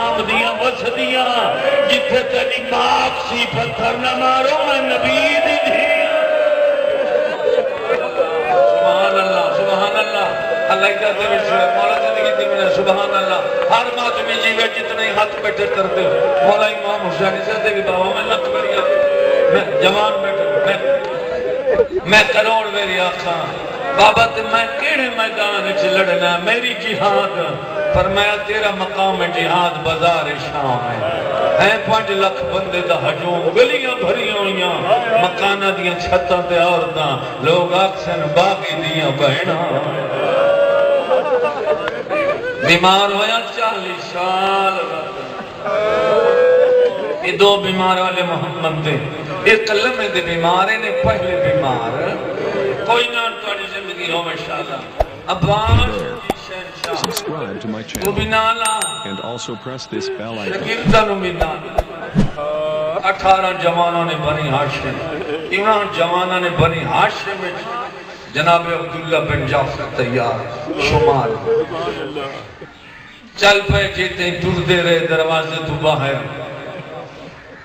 آمدیاں وسدیاں جتھے تیری پاک سی پتھر نہ مارو میں نبی دی دھیاں سبحان اللہ سبحان اللہ اللہ کا درویش مولا زندگی دی میں سبحان اللہ ہر ماتمی جیوے جتنے ہاتھ بیٹھے کرتے ہو مولا امام حسین سے دے بھی بابا میں لکھ بڑیا میں جوان بیٹھے میں کروڑ میری آنکھاں بابا تے میں کیڑے میدان وچ لڑنا میری جہاد فرمایا تیرا مقام جہاد بازار شام ہے 5 لاکھ بندے دا ہجوم گلیاں بھریاں ہوئیاں مکانہ دیاں چھتاں تے عورتاں لوگ آکسن باغی دیاں بہناں بیمار ہویا 40 سال یہ 2 بیمار والے محمد تھے ایک لمحے دے بیمارے نے پہلے بیمار کوئی نہ توڑی زندگی ہو انشاءاللہ عباس Subscribe to my channel and also press this bell icon. 18 جوانوں نے بنی ہاشم ایمان جوانوں نے بنی ہاشم جناب عبداللہ بن جعفر تیار شمال چل پہ جیتے ٹر دے رہے دروازے تو باہر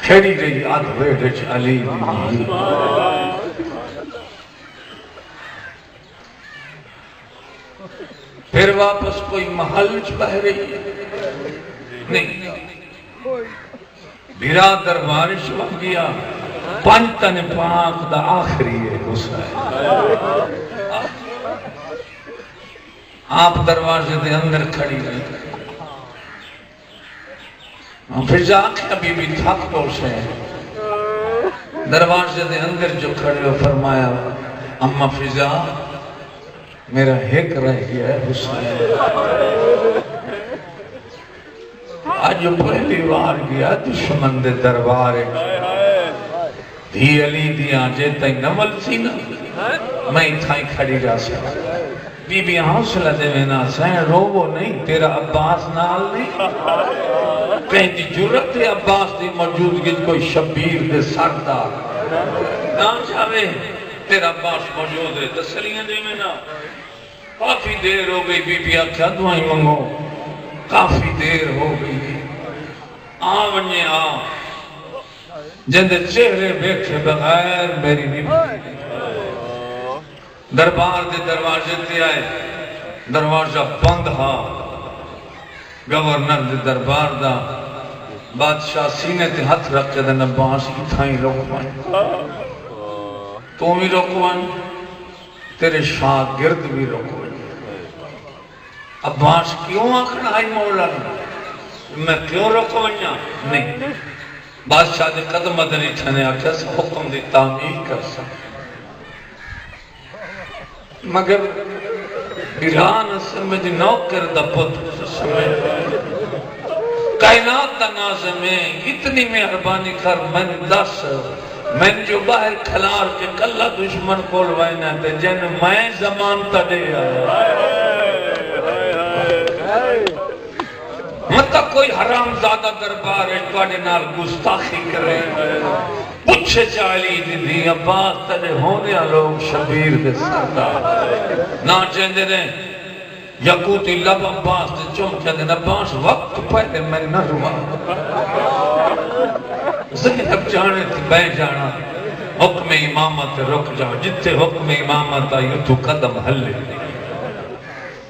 کھڑی رہی آدھ ویڈج علی پھر واپس کوئی محل بہ رہی ہے نہیں بھیرا دروارش بن گیا پنتن پاک دا آخری ہے حسین آپ دروازے دے اندر کھڑی رہی فضا کیا بی بی تھک پوچھے دروازے دے اندر جو کھڑے ہو فرمایا اما فضا میرا ہیک رہ گیا ہے حسین آج جو پہلی بار گیا دشمن دے دربار دھی علی دیا جیتا ہی نمل سی نا میں اتھائی کھڑی جا سکتا بی بی حوصلہ دے میں نا سین روبو نہیں تیرا عباس نال نہیں کہیں دی جرت ہے عباس دی موجودگی کوئی شبیر دے سردار نام چاہے تیرا عباس موجود ہے تسلیاں دے میں نا کافی دیر ہو گئی بی بی آکھا دعائیں منگو کافی دیر ہو گئی آونی جن دے چہرے بیٹھے بغیر میری بی بی دربار دے دروازے تے آئے دروازہ بند ہاں گورنر دے دربار دا بادشاہ سینے تے ہاتھ رکھ کے دن عباس کی تھائیں روکوائیں تو بھی روکوائیں تیرے شاگرد بھی روکوائیں عباس کیوں آکھنا آئی مولا میں کیوں روکوائیں نہیں بادشاہ دے قدم مدنی چھنے آکھا سے حکم دی تعمیر کر سکتا مگر ایران سمجھ نوکر دا پت سمجھ کائنات دا نازم ہے اتنی مہربانی کر میں 10 میں جو باہر کھلار کے کلہ دشمن کول وائنا تے جن میں زمان تا دے آیا مطلب کوئی حرام زادہ دربار ہے توڑے نال گستاخی کرے پچھے چالی دی دی عباس تجھے ہونے لوگ شبیر دے سردار نا چاہتے رہے یقوتی لب عباس دے چمکے دے عباس وقت پہلے میں نہ روا زینب جانے تھی بے جانا حکم امامت رک جاؤ جتے حکم امامت آئی تو قدم حلے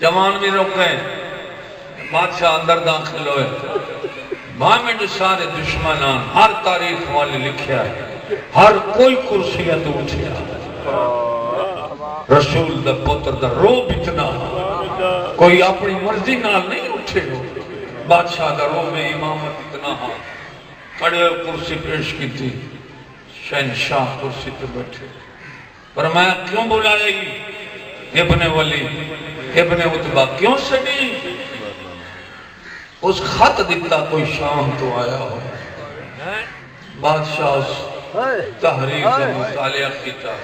جوان بھی رک گئے بادشاہ اندر داخل ہوئے وہاں میں جو سارے دشمنان ہر تاریخ والے لکھیا ہے ہر کوئی کرسیت اٹھیا رسول دا پتر دا روب اتنا کوئی اپنی مرضی نال نہیں اٹھے ہو بادشاہ دا روب امامت اتنا ہاں کھڑے کرسی پیش کی تھی شہنشاہ کرسی تے بیٹھے فرمایا کیوں بلائے گی ابن ولی ابن عتبہ کیوں سڑی اس خط دیتا کوئی شام تو آیا ہو بادشاہ اس تحریر کا مطالعہ کیتا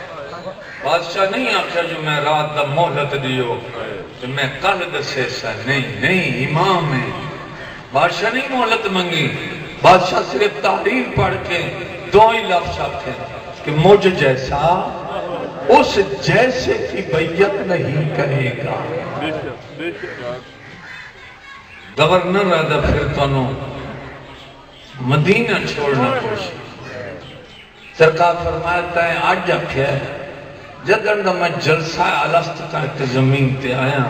بادشاہ نہیں آکھا جو میں رات دا مہلت دیو جو میں کل دسے سا نہیں امام ہے بادشاہ نہیں مہلت منگی بادشاہ صرف تحریر پڑھ کے 2 ہی لفظ آکھے کہ مجھ جیسا اس جیسے کی بیعت نہیں کرے گا گورنر رہا پھر تو مدینہ چھوڑنا پوچھ سرکار فرمایا ہے آج آکھیا ہے جدن دا میں جلسہ الست کر کے زمین تے آیا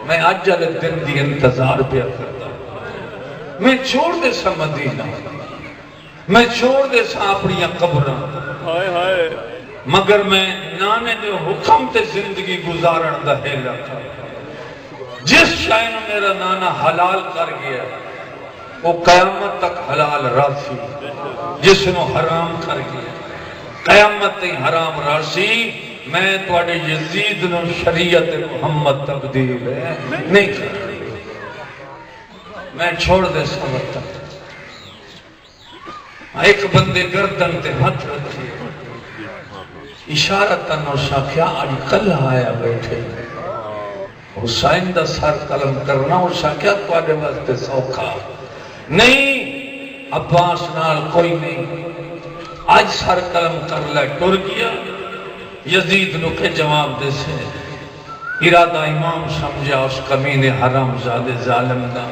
میں آج جلے دن دی انتظار پہ کرتا میں چھوڑ دے سا مدینہ میں چھوڑ دے سا اپنی قبرہ مگر میں نانے دے حکم تے زندگی گزارن دا ہیلا کر جس شائن میرا نانا حلال کر گیا وہ قیامت تک حلال راسی جس نو حرام کر گیا قیامت تک حرام راسی میں توڑے یزید نو شریعت محمد تبدیل ہے نہیں کر میں چھوڑ دے سمت تک ایک بندے گردن تے ہاتھ رکھے اشارتاً اور شاکیا آج کل آیا بیٹھے حسین دا سر قلم کرنا اور شاکیا توڑے واسطے سوکھا نہیں عباس نال کوئی نہیں آج سر قلم کر لے ٹر گیا یزید نو کے جواب دے سے ارادہ امام سمجھا اس کمینے حرام زادے ظالم دا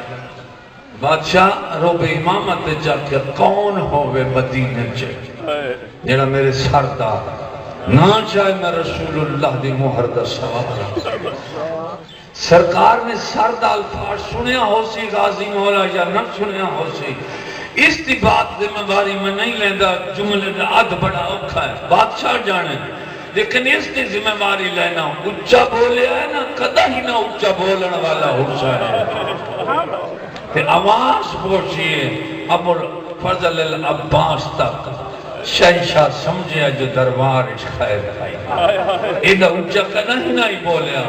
بادشاہ روب امامت جا کے کون ہوئے مدینہ چاہے جیڑا میرے سر دا نہ چاہے میں رسول اللہ دی مہر دا سوارا سرکار نے سر دا الفاظ سنیا ہو سی غازی مولا یا نہ سنیا ہو سی اس دی بات ذمہ داری میں نہیں لیندہ جملے دا عد بڑا اوکھا ہے بادشاہ جانے لیکن اس دی ذمہ داری لینا اچھا بولے ہے نا کدہ ہی نہ اچھا بولن والا حسین تے آواز پوچھئے ابو فضل العباس تک شہنشاہ سمجھے جو دربار اس خیر بھائی ایدہ اچھا کدہ ہی نہ ہی بولیا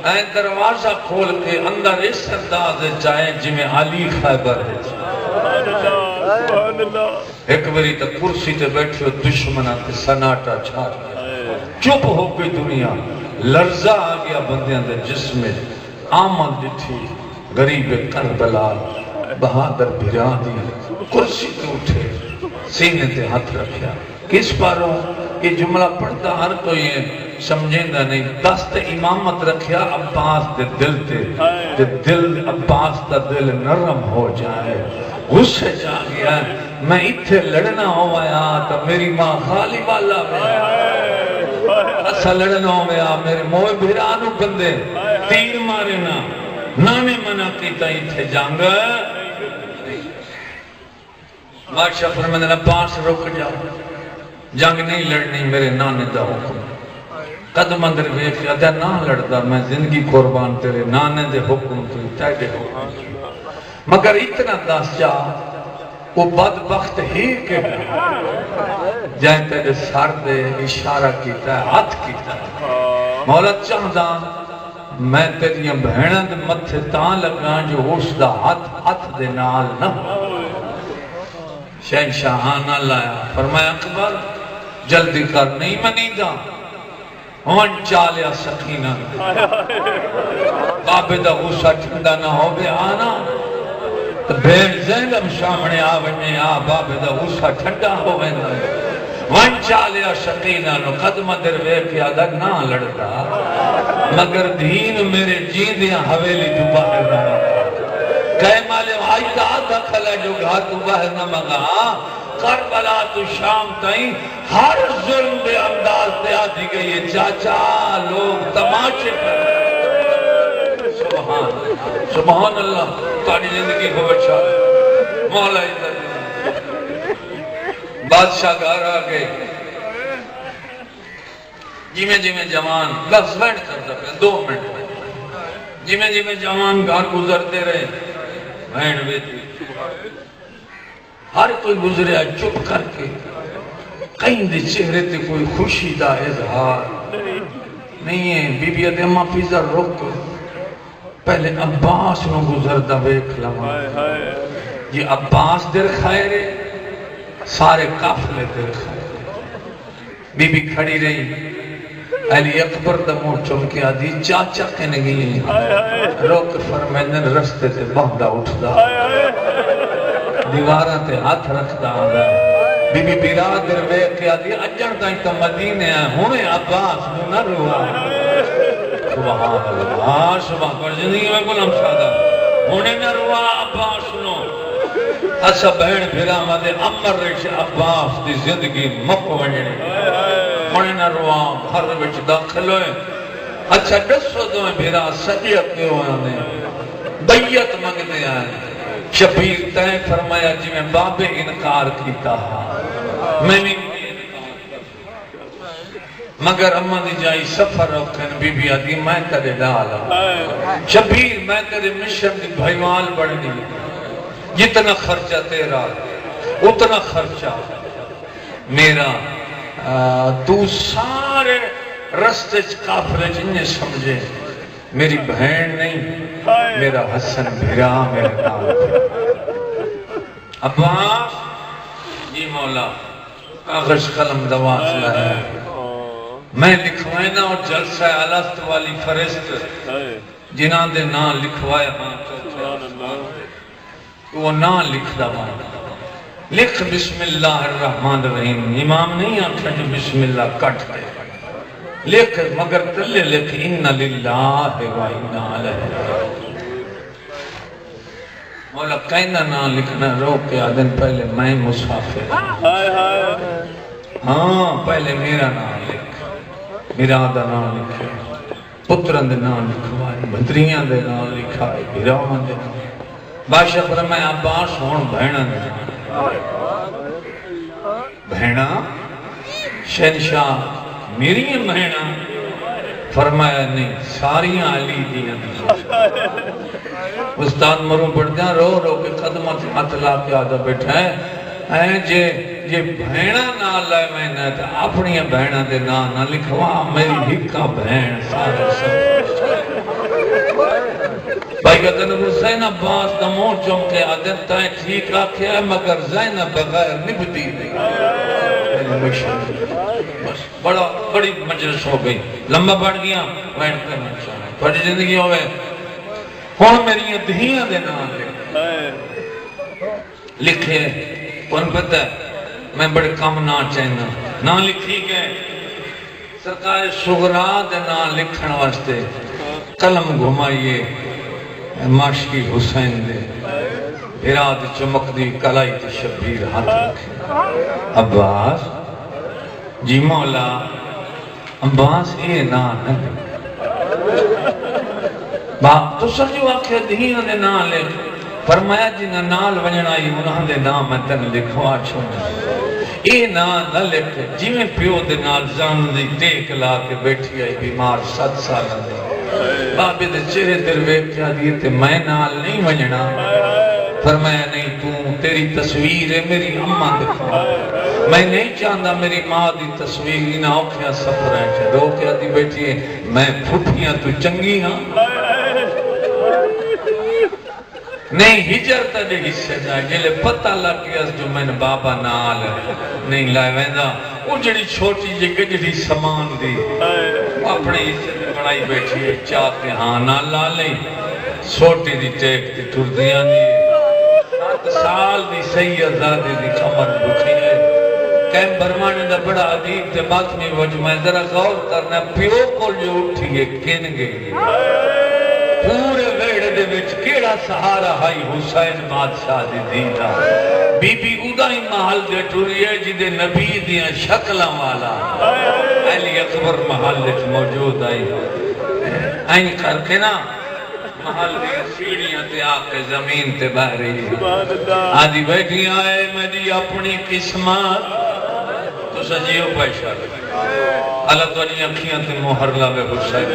اے دروازہ کھول کے اندر اس انداز چاہے جمیں علی خیبر ہے ایک بری تا کرسی تے بیٹھے دشمنہ تے سناٹا چھا چپ ہو گئی دنیا لرزہ آگیا بندیاں دے جسم میں آمد تھی غریب کربلا بہادر بھرانی کرسی تے اٹھے سینے تے ہاتھ رکھیا کس پاروں یہ جملہ پڑھتا ہر کوئی سمجھیں گا نہیں دست امامت رکھیا عباس دے دل تے دل عباس دا دل نرم ہو جائے غصے جا گیا میں اتھے لڑنا ہوا تو میری ماں خالی والا ایسا لڑنا ہوا میرے موہ بھیرانو بندے تیر مارے نا نانے منع کیتا اتھے جانگ بادشاہ فرمایا عباس رک جا جنگ نہیں لڑنی میرے نانے دا حکم قدم اندر ویکھ ادا نہ لڑدا میں زندگی قربان تیرے نانے دے حکم تو تیرے حکم مگر اتنا دس جا وہ بدبخت ہی کے جائیں تیرے سر دے اشارہ کیتا ہے ہاتھ کیتا ہے مولا چاہدا میں تیریاں بہناں دے متھے تاں لگاں جو اس دا ہاتھ دے نال نہ شہنشاہانہ لایا فرمایا اکبر جلدی کر نہیں منی دا ہون چالیا سکینہ بابے دا غصہ ٹھنڈا نہ ہو بے آنا تو بین زینب شامنے آونے بابے دا غصہ ٹھنڈا ہو بیندا وان چالیا سکینہ نو قدم در ویکھیا دا نہ لڑدا مگر دین میرے جیندیاں حویلی تو باہر نہ مگا کہے مالے آئی دا دخل ہے جو گھا تو باہر نہ مگا کربلا تو شام تائیں ہر ظلم دے انداز دے آدھی گئی ہے چاچا لوگ تماشے پر سبحان اللہ تاری زندگی کو بچا مولا بادشاہ گھر آ گئے جی میں جوان بس بیٹھ کرتا پہ 2 منٹ جی میں جوان گھر گزرتے رہے بہن بیٹی ہر کوئی گزریا چپ کر کے کہیں دے چہرے تے کوئی خوشی دا اظہار نہیں ہے بی بی ادیمہ فیضا رک پہلے عباس نو گزردہ بیک لما یہ عباس در خیرے سارے قافلے در خیرے بی بی کھڑی رہی علی اکبر دا مور چمکے آدھی چاچا کے نگی روک فرمیدن رستے تے بہدہ اٹھدا دیواراں تے ہاتھ رکھدا آدھا بی بی برادر ویکھ کے آدھی اجن تائیں تا مدینے ہیں ہونے عباس نو نہ روا سبحان اللہ سبحان اللہ زندگی میں کلام شادہ ہونے نہ روا عباس نو اسا بہن پھرا مدے امر رش عباس دی زندگی مک ونجنی ہونے نہ روا گھر وچ داخل ہوئے اچھا دسو دویں پھرا سجے کیوں ہونے بیعت منگتے ہیں شبیر تائیں فرمایا جی میں بابے انکار کیتا میں بھی مگر اماں دی جائی سفر رکھن بی بی آدھی میں ترے ڈالا شبیر میں ترے مشن دی بھائیوال بڑھنی جتنا خرچہ تیرا اتنا خرچہ میرا تو سارے رستے کافرے جنہیں سمجھے میری بہن نہیں میرا حسن بھیرا میرے نام عباس جی مولا کاغذ قلم دوا ہے میں لکھوائے نا اور جلسہ علست والی فرست جنہاں دے نا لکھوائے وہ نا لکھ دوا لکھ بسم اللہ الرحمن الرحیم امام نہیں آتا جو بسم اللہ کٹ دے لکھ مگر تلے لکھ ان للہ و انا الیہ مولا کہنا نہ لکھنا رو کے آدن پہلے میں مسافر ہاں پہلے میرا نام لکھ میرا آدھا نام لکھے پترن دے نام لکھوائے بھتریاں دے نام لکھائے بھیراؤں دے نام بادشاہ فرمائے عباس ہون بہنہ دے بہنہ شہنشاہ میری بہنہ فرمایا نہیں ساریاں علی دیاں استاد مروں پڑھ دیا رو رو کے قدمت مطلع کے آدھا بیٹھا ہے جے بہنہ نہ لائے میں نے تھا اپنی بہنہ دے نہ لکھوا میری ہکا بہن سارے سب بھائی کہتے ہیں حسین عباس دموں چمکے آدھن تائیں ٹھیک آکھے ہے مگر زینب بغیر نبدی نہیں بڑی مجلس ہو گئی لمبا بڑھ گیا بیٹھ کر بڑی زندگی ہوئے کون میری دھیاں دے نام لکھے کون پتہ ہے میں بڑے کم نہ چاہنا نہ لکھی گئے سرکار صغرا دے نہ لکھن واسطے قلم گھمائیے ماشکی حسین دے اراد چمک دی کلائی تے شبیر ہاتھ رکھے عباس جی مولا عباس اے نا باپ تو سجو آکھے دھیاں دے نا لکھ فرمایا جنہ نال ونجنائی انہاں دے نام میں تن لکھوا چھوڑا اے نا نہ لکھ جی میں پیو دے نال زان دی ٹیک لا کے بیٹھی آئی بیمار 7 سال دے بابے دے چہرے در ویک کیا دیئے تے میں نال نہیں ونجنا فرمایا نہیں تو تیری تصویر ہے میری اماں دکھا میں نہیں چاہتا میری ماں دی تصویر انہاں اوکھیاں سفر ہیں چھے رو کیا دی بیٹھی ہے میں پھوٹیاں تو چنگی ہاں نہیں ہجر تا دے حصے جائے جلے پتہ لگ گیا جو میں نے بابا نال نہیں لائے ویندہ وہ جڑی چھوٹی جی گجڑی سامان دی اپنے حصے دے بڑائی بیٹھی ہے چاہتے ہاں نہ لالے چھوٹی دی ٹیک دی ٹردیاں دی 7 سال دی سید زادی دی کمر بکھی ہے کیم برمانے دا بڑا عدیب تے باطنی وجہ میں ذرا غور کرنا پیو کول جو اٹھی ہے کن گئی پورے ویڑے دے وچ کیڑا سہارا ہائی حسین بادشاہ دی دیدہ بی بی ادا ہی محل دے ٹوری ہے جدے نبی دیاں شکلاں والا علی اکبر محل دے موجود آئی این کر کے نا محل دیاں سیڑیاں تے آکے زمین تے بہ رہی آدھی بیٹھی آئے میری اپنی قسمت تو سجیو پیشہ اللہ تو انہی اکھیاں تے مہر لاوے حسین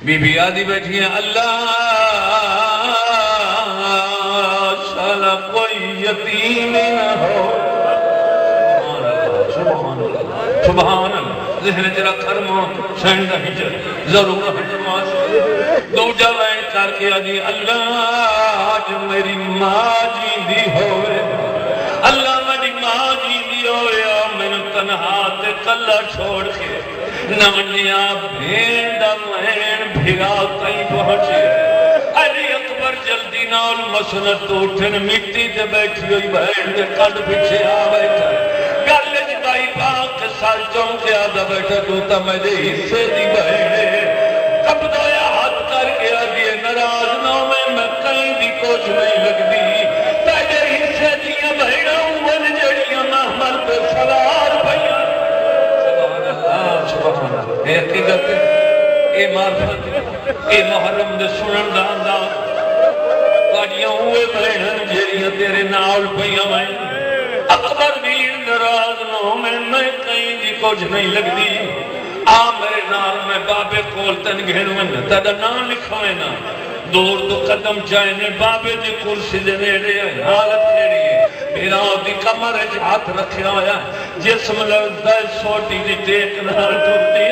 بی بی آدھی بیٹھی ہیں اللہ شالا کوئی یتیم نہ ہو سبحان اللہ ذہن جرا کرمو سینڈا ہجر ضرور ہجر ماس دو جوائن کر کے آدھی اللہ آج میری ماں جی دی ہوئے اللہ میری ماں جی دی ہوئے میں تنہا تے کلہ چھوڑ کے نمنیا بھینڈا مہین بھیرا تائیں پہنچے علی اکبر جلدی نال مسنت اٹھن مٹی تے بیٹھی ہوئی بہن دے قد پچھے آ بیٹھا گلج بائی پاک سال چونکے آدھا بیٹھا دوتا میرے حصے دی بہن کب دویا ہاتھ کر کے آدھی ناراض کچھ نہیں لگدی تیرے حصے دیاں بہناں ون جڑیاں محمل پہ سوار پئیاں سبحان اللہ سبحان اللہ اے حقیقت اے معرفت اے محرم دے سنن دا انداز تواڈیاں اوے بہناں جڑیاں تیرے نال پئیاں میں اکبر بھی ناراض نہ ہو میں کہیں دی کچھ نہیں لگدی آ میرے نال میں بابے کول تن گھن من تیرا نام لکھوے نا دور تو قدم چاہنے بابے دی کرسی دے نیڑے حالت کیڑی ہے میرا دی کمر وچ ہاتھ رکھیا ہویا جسم لگدا ہے سوٹی دی ٹیک نال ٹوٹی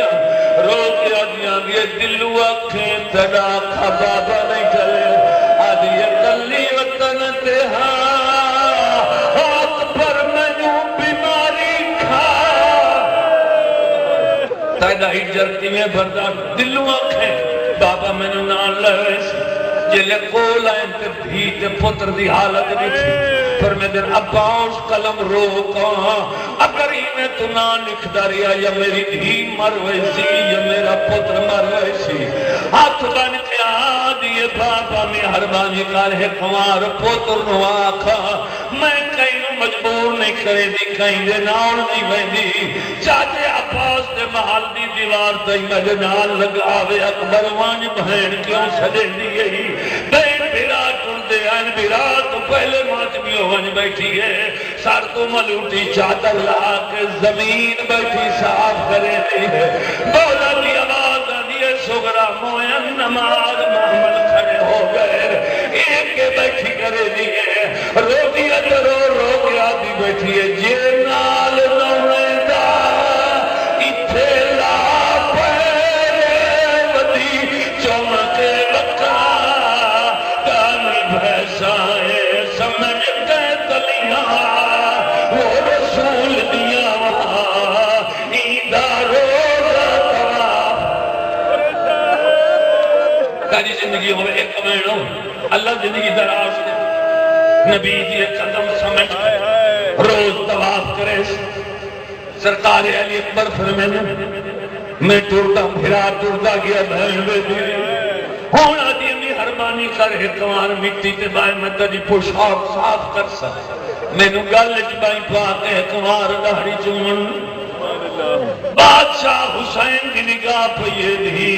رو کے آدیاں دی دلو اکھیں تیرا کھا بابا نہیں چلے آدھی کلی وطن تے ہاں تائیدہ ہجرتی میں بردار دلوں آنکھیں بابا میں نے نان لے جلے کول آئیں تے بھی تے پتر دی حالت نہیں تھی پر میں دن عباس قلم روکا اگر ہی میں تو نان لکھ داریا یا میری دھی مر ویسی یا میرا پتر مر ویسی ہاتھ بن کے آدھیے بابا میں ہر بانی کار ہے کمار پتر نو آکھا میں کہیں مجبور نہیں کرے دی کہیں دے نال نہیں بہنی چاہتے عباس دے محل دی دیوار تھی مجھے نال لگاوے اکبر وانج بہن کیوں سجے دیئے بہن بھیرا ٹر دے آئین بھیرا تو پہلے ماتمیوں ونج بیٹھی ہے سار تو ملوٹی چادر لا کے زمین بیٹھی صاف کرے دی ہے بولا دی آواز دیئے سگرہ موین نماز محمد کھڑے ہو گئے ایک کے بیٹھی کرے دیئے رو دیا رو کے آدھی بیٹھی ہے جے نال نویدہ اتھے لا پہرے ودی چمکے وکا دانی بھیسائے سمجھ کے تلیاں وہ رسول دیا وہاں ایدہ روزہ تواف کاری زندگی ہوئے ایک کمینوں اللہ زندگی دراز دے نبی دی قدم سمجھ روز تواف کرے سرکار علی اکبر فرمینے میں ٹوٹا بھرا ٹوٹا گیا بہن بے دی ہونا دی امی حرمانی کر حکوان مٹی تے بائے میں تجی پوشاک صاف کر سا میں نو گلج بائی پاک حکوان دہری چون بادشاہ حسین کی نگاہ پہیے دی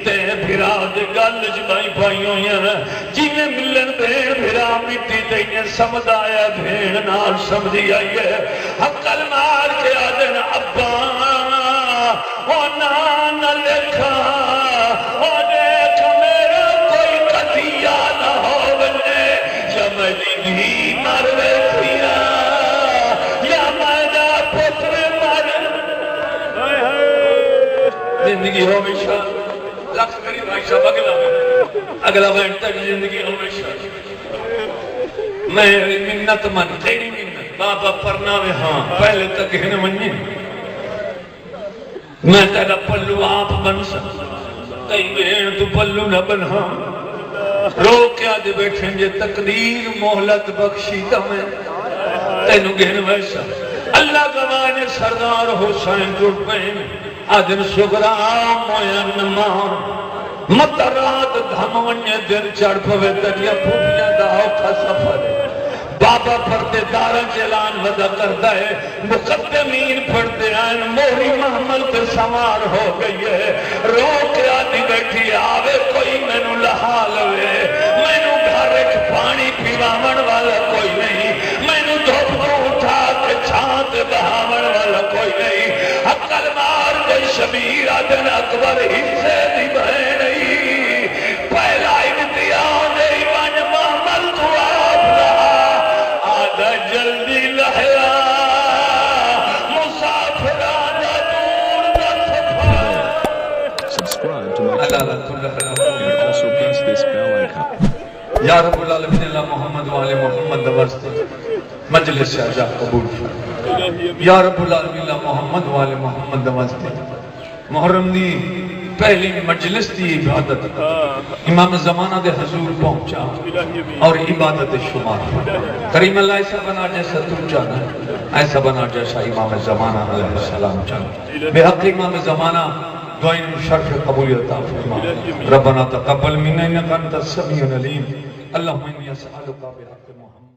تے بھرا دے گلج بائی پائیوں یا جینے ملن بھیڑ بھرا مٹی تے انہیں سمدھ آیا بھیڑ نال سمدھی آئیے حقل مار کے آدن ابا او نان لکھا او دیکھ میرا کوئی قضیہ نہ ہو بلے یا میری بھی مر بیٹھیا یا میرا پتر مر زندگی ہمیشہ لکھ کری بھائیشہ اگلا بینٹا زندگی ہمیشہ میری منت من تیری منت بابا پرناوے ہاں پہلے تک ہن منی میں تیرا پلو آپ بن سکتا کئی بین تو پلو نہ بنہا رو کیا دے بیٹھیں جے تقدیر محلت بخشی تمہیں تینو گہن ویسا اللہ گوانے سردار حسین جڑ پہن آدن سگرام موین مان مطرات دھمونی دن چڑھ پوے تجیا پھوپیاں داؤ کا سفر بابا پڑھتے دارا جلان ودا کرتا ہے مقدمین پڑھتے ہیں موری محمل پہ سوار ہو گئی ہے رو کے آدھی بیٹھی آوے کوئی میں نو لہا لوے میں نو گھارک پانی پیوامن والا کوئی نہیں میں نو دھوپ کو اٹھا کے چھانت بہامن والا کوئی نہیں عقل مار گئی شبیر آدن اکبر حصے دی بہن نہیں پہلا امتحان ایمان محمل تو آپ رہا آدھا جلدی لہیا مسافرانہ دور نہ سفر Subscribe to my channel and also press this bell icon. یا رب العالمین اللہ محمد وآل محمد دوستے مجلس سے آجا قبول فرمائے یا رب العالمین اللہ محمد وآل محمد دوستے محرم دی پہلی مجلس دی عبادت امام زمانہ دے حضور پہنچا اور عبادت شمار کریم اللہ ایسا بنا جیسا تو چاہنا ایسا بنا جیسا امام زمانہ علیہ السلام چاہنا بے حق امام زمانہ دعائیں شرف قبولیت فرما ربنا تقبل منا انک انت السمیع العلیم اللہم انی اسألک بحق محمد